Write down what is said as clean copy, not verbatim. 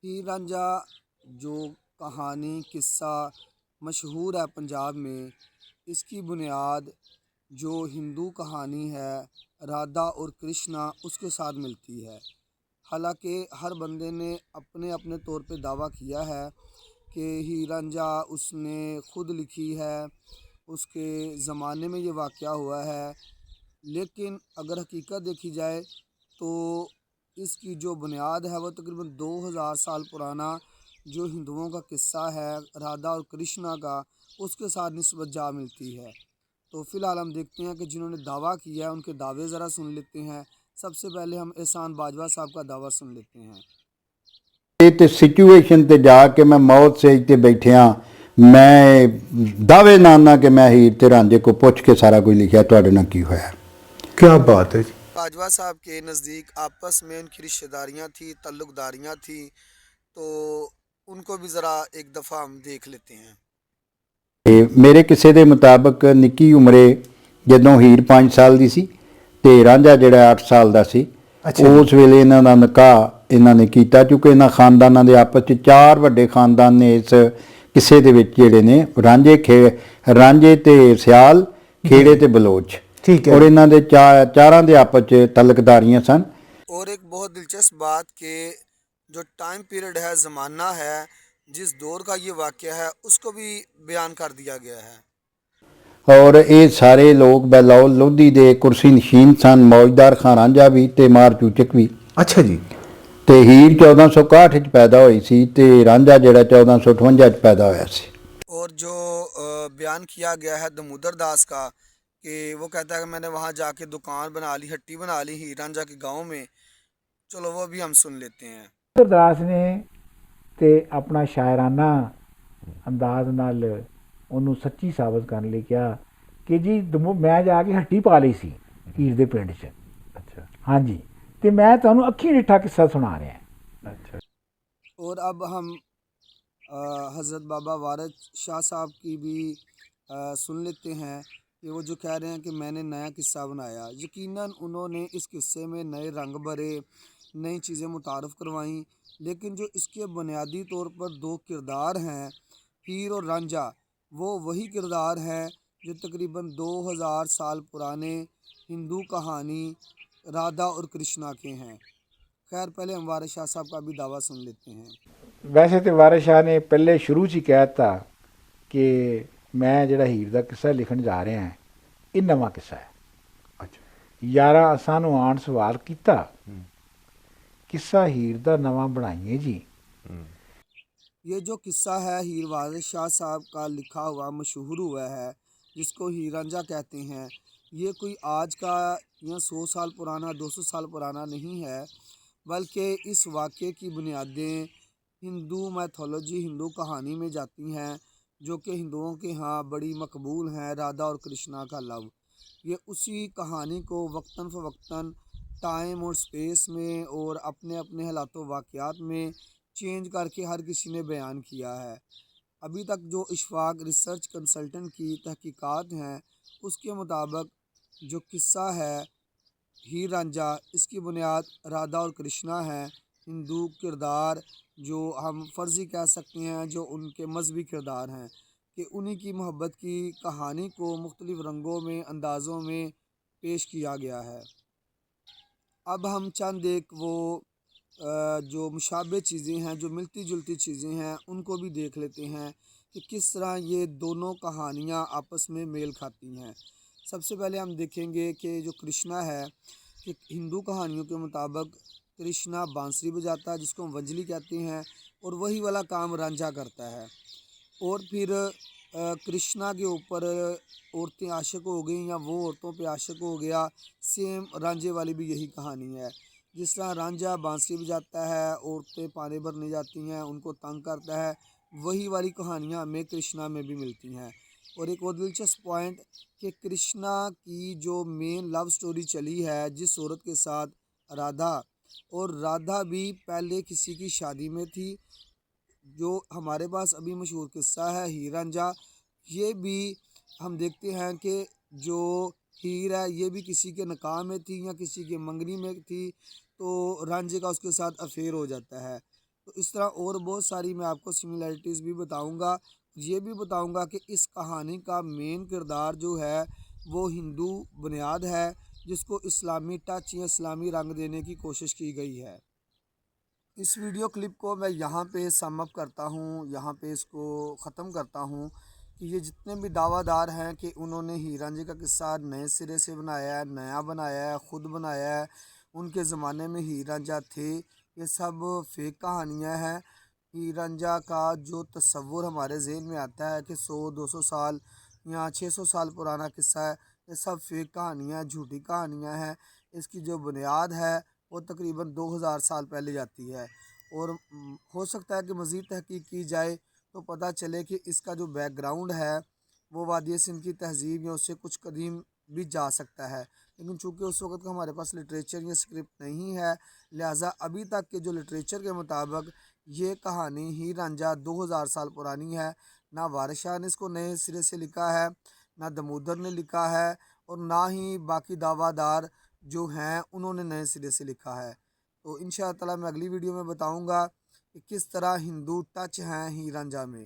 हीर रांझा जो कहानी किस्सा मशहूर है पंजाब में, इसकी बुनियाद जो हिंदू कहानी है राधा और कृष्णा उसके साथ मिलती है। हालांकि हर बंदे ने अपने अपने तौर पे दावा किया है कि हीर रांझा उसने खुद लिखी है, उसके ज़माने में ये वाक़या हुआ है। लेकिन अगर हकीकत देखी जाए तो इसकी जो बुनियाद है वो तकरीबन 2000 साल पुराना जो हिंदुओं का किस्सा है राधा और कृष्णा का, उसके साथ निस्बत जा मिलती है। तो फ़िलहाल हम देखते हैं कि जिन्होंने दावा किया है उनके दावे ज़रा सुन लेते हैं। सबसे पहले हम एहसान बाजवा साहब का दावा सुन लेते हैं। ਤੇ ਸਿਚੁਏਸ਼ਨ ਤੇ ਜਾ ਕੇ ਮੈਂ ਮੌਤ ਸੇਜ ਤੇ ਬੈਠਿਆ, ਮੈਂ ਦਾਅਵੇ ਨਾਲ ਕਿ ਮੈਂ ਹੀਰ ਤੇ ਰਾਂਝੇ ਕੋ ਪੁੱਛ ਕੇ ਸਾਰਾ ਕੁਝ ਲਿਖਿਆ। ਤੁਹਾਡੇ ਨਾਲ ਕੀ ਹੋਇਆ? क्या बात है जी। बाजवा साहब के नज़दीक आपस में उनकी रिश्तेदारियाँ थी, ताल्लुकदारियाँ थी, तो उनको भी ज़रा एक दफ़ा हम देख लेते हैं। ਤੇ ਮੇਰੇ ਕਿਸੇ ਦੇ ਮੁਤਾਬਕ ਨਿੱਕੀ ਉਮਰੇ ਜਦੋਂ ਹੀਰ 5 ਸਾਲ ਦੀ ਸੀ ਤੇ ਰਾਂਝਾ ਜਿਹੜਾ 8 ਸਾਲ ਦਾ ਸੀ, ਅੱਛਾ ਜੀ। ਉਸ ਵੇਲੇ ਇਹਨਾਂ ਦਾ ਨਿਕਾਹ ਇਹਨਾਂ ਨੇ ਕੀਤਾ। ਕਿਉਂਕਿ ਇਹਨਾਂ ਖਾਨਦਾਨਾਂ ਦੇ ਆਪਸ 'ਚ 4 ਵੱਡੇ ਖਾਨਦਾਨ ਨੇ ਇਸ ਕਿੱਸੇ ਦੇ ਵਿੱਚ ਜਿਹੜੇ ਨੇ ਰਾਂਝੇ ਤੇ ਸਿਆਲ, ਖੇੜੇ ਤੇ ਬਲੋਚ। ठीक है। ਔਰ ਇਹਨਾਂ ਦੇ ਚਾਰਾਂ ਦੇ ਆਪਸ 'ਚ ਤਲਕਦਾਰੀਆਂ ਸਨ। और एक बहुत दिलचस्प बात कि जो टाइम पीरियड है, ज़माना है, जिस दौर का ये वाक़या है उसको भी बयान कर दिया गया है। ਔਰ ਇਹ ਸਾਰੇ ਲੋਕ ਬਹਿਲੌਲ ਲੋਧੀ ਦੇ ਕੁਰਸੀ ਨਸ਼ੀਨ ਸਨ। ਮੌਜਦਾਰ ਖਾਂ ਰਾਂਝਾ ਵੀ ਤੇ ਮਾਰ ਚੂਚਕ ਵੀ। अच्छा जी। ਤੇ ਹੀਰ 1461 ਚ ਪੈਦਾ ਹੋਈ ਸੀ ਤੇ ਰਾਂਝਾ ਜਿਹੜਾ 1458 ਚ ਪੈਦਾ ਹੋਇਆ ਸੀ। और जो बयान किया गया है दमोदर दास का कि वो कहता है कि मैंने वहाँ जाके दुकान बना ली, हट्टी बना ली हीर रांझा के गांव में। चलो वो भी हम सुन लेते हैं। ਗੁਰਦਾਸ ਨੇ ਤੇ ਆਪਣਾ ਸ਼ਾਇਰਾਨਾ ਅੰਦਾਜ਼ ਨਾਲ ਉਹਨੂੰ ਸੱਚੀ ਸਾਬਤ ਕਰਨ ਲਈ ਕਿਹਾ ਕਿ ਜੀ ਮੈਂ ਜਾ ਕੇ ਹੱਟੀ ਪਾ ਲਈ ਸੀ ਹੀਰ ਦੇ ਪਿੰਡ 'ਚ। अच्छा ਹਾਂਜੀ, ਤੇ ਮੈਂ ਤੁਹਾਨੂੰ ਅੱਖੀਂ ਡਿੱਠਾ ਕਿੱਸਾ ਸੁਣਾ ਰਿਹਾ। अच्छा। और अब हम हज़रत बाबा वारिस शाह साहब की भी सुन लेते हैं कि वो जो कह रहे हैं कि मैंने नया किस्सा बनाया। यकीनन उन्होंने इस किस्से में नए रंग भरे, नई चीज़ें मुतारफ़ करवाईं, लेकिन जो इसके बुनियादी तौर पर दो किरदार हैं हीर और रांझा, वो वही किरदार हैं जो तकरीबन 2000 साल पुराने हिंदू कहानी राधा और कृष्णा के हैं। खैर पहले हम वारिस शाह साहब का भी दावा सुन लेते हैं। ਵੈਸੇ ਤੇ ਵਾਰਿਸ ਸ਼ਾਹ ਨੇ ਪਹਿਲੇ ਸ਼ੁਰੂ 'ਚ ਹੀ ਕਹਿ ਦਿੱਤਾ ਕਿ ਮੈਂ ਜਿਹੜਾ ਹੀਰ ਦਾ ਕਿੱਸਾ ਲਿਖਣ ਜਾ ਰਿਹਾ ਹਾਂ ਇਹ ਨਵਾਂ ਕਿੱਸਾ ਹੈ। अच्छा। ਯਾਰਾਂ ਸਾਨੂੰ ਆਣ ਸਵਾਲ ਕੀਤਾ ਕਿੱਸਾ ਹੀਰ ਦਾ ਨਵਾਂ ਬਣਾਈਏ ਜੀ। ये जो किस्सा है हीर वारिस शाह साहब का लिखा हुआ मशहूर हुआ है, जिसको हीर रांझा कहते हैं, ये कोई आज का या 100 साल पुराना 200 साल पुराना नहीं है, बल्कि इस वाक़े की बुनियादें हिंदू मैथोलॉजी, हिंदू कहानी में जाती हैं, जो कि हिंदुओं के यहाँ बड़ी मकबूल हैं, राधा और कृष्णा का लव। ये उसी कहानी को वक्तन फ़वक्तन टाइम और स्पेस में और अपने अपने हालात वाक़यात में चेंज करके हर किसी ने बयान किया है। अभी तक जो इशफाक रिसर्च कंसल्टेंट की तहकीकात हैं उसके मुताबिक जो किस्सा है हीर रांझा, इसकी बुनियाद राधा और कृष्णा है। हिंदू किरदार जो हम फ़र्ज़ी कह सकते हैं, जो उनके मजहबी किरदार हैं, कि उन्हीं की मोहब्बत की कहानी को मुख्तलिफ़ रंगों में, अंदाज़ों में पेश किया गया है। अब हम चंद एक वो जो मुशाबे चीज़ें हैं, जो मिलती जुलती चीज़ें हैं, उनको भी देख लेते हैं कि किस तरह ये दोनों कहानियाँ आपस में मेल खाती हैं। सबसे पहले हम देखेंगे कि जो कृष्णा है, कि हिंदू कहानियों के मुताबिक कृष्णा बांसुरी बजाता है, जिसको हम वंजली कहते हैं, और वही वाला काम रांझा करता है। और फिर कृष्णा के ऊपर औरतें आशिक हो गई या वो औरतों पे आशिक हो गया, सेम रांझे वाली भी यही कहानी है। जिस तरह रांझा बांसुरी बजाता है, औरतें पानी भरने जाती हैं, उनको तंग करता है, वही वाली कहानियाँ हमें कृष्णा में भी मिलती हैं। और एक और दिलचस्प पॉइंट कि कृष्णा की जो मेन लव स्टोरी चली है जिस औरत के साथ, राधा, और राधा भी पहले किसी की शादी में थी। जो हमारे पास अभी मशहूर किस्सा है हीर रांझा, ये भी हम देखते हैं कि जो हीर है ये भी किसी के निकाह में थी या किसी के मंगनी में थी, तो रांझे का उसके साथ अफेयर हो जाता है। तो इस तरह और बहुत सारी मैं आपको सिमिलैरिटीज़ भी बताऊंगा। ये भी बताऊंगा कि इस कहानी का मेन किरदार जो है वो हिंदू बुनियाद है, जिसको इस्लामी टच या इस्लामी रंग देने की कोशिश की गई है। इस वीडियो क्लिप को मैं यहाँ पे सम अप करता हूँ, यहाँ पे इसको ख़त्म करता हूँ कि ये जितने भी दावादार हैं कि उन्होंने हीर रांझे का किस्सा नए सिरे से बनाया है, नया बनाया है, ख़ुद बनाया है, उनके ज़माने में हीर रांझा थे, ये सब फेक कहानियाँ हैं। हीर रांझा का जो तस्वुर हमारे ज़हन में आता है कि 100-200 साल या 600 साल पुराना किस्सा है, ये सब फेक कहानियाँ हैं, झूठी कहानियाँ हैं। इसकी जो बुनियाद है वो तकरीबन 2000 साल पहले जाती है, और हो सकता है कि मज़ीद तहकीक की जाए तो पता चले कि इसका जो बैकग्राउंड है वो वादी सिंध की तहज़ीब या उससे कुछ कदीम भी जा सकता है। लेकिन चूँकि उस वक़्त का हमारे पास लिटरेचर या स्क्रिप्ट नहीं है, लिहाजा अभी तक के जो लिटरेचर के मुताबिक ये कहानी हीर रांझा 2000 साल पुरानी है। ना वारिस शाह ने इसको नए सिरे से लिखा है, ना दमोदर ने लिखा है, और ना ही बाकी दावादार जो हैं उन्होंने नए सिरे से लिखा है। तो इंशाअल्लाह ताला मैं अगली वीडियो में बताऊंगा कि किस तरह हिंदू टच हैं हीर रांझा में।